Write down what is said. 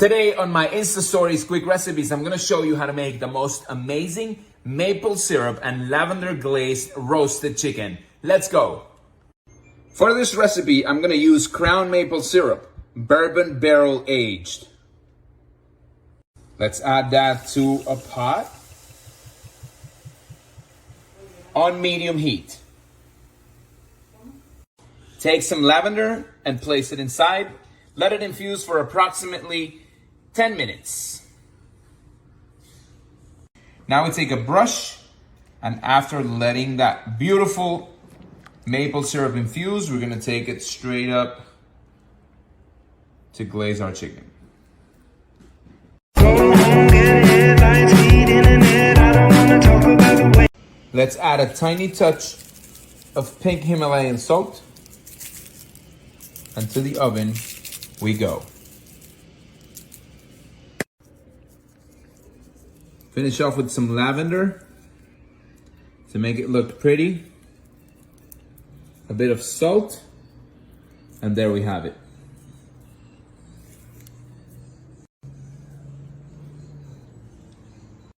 Today on my Insta Stories Quick Recipes, I'm gonna show you how to make the most amazing maple syrup and lavender glazed roasted chicken. Let's go. For this recipe, I'm gonna use Crown maple syrup, bourbon barrel aged. Let's add that to a pot on medium heat. Take some lavender and place it inside. Let it infuse for approximately 10 minutes. Now we take a brush, and after letting that beautiful maple syrup infuse, we're gonna take it straight up to glaze our chicken. Let's add a tiny touch of pink Himalayan salt, and to the oven we go. Finish off with some lavender to make it look pretty. A bit of salt, and there we have it.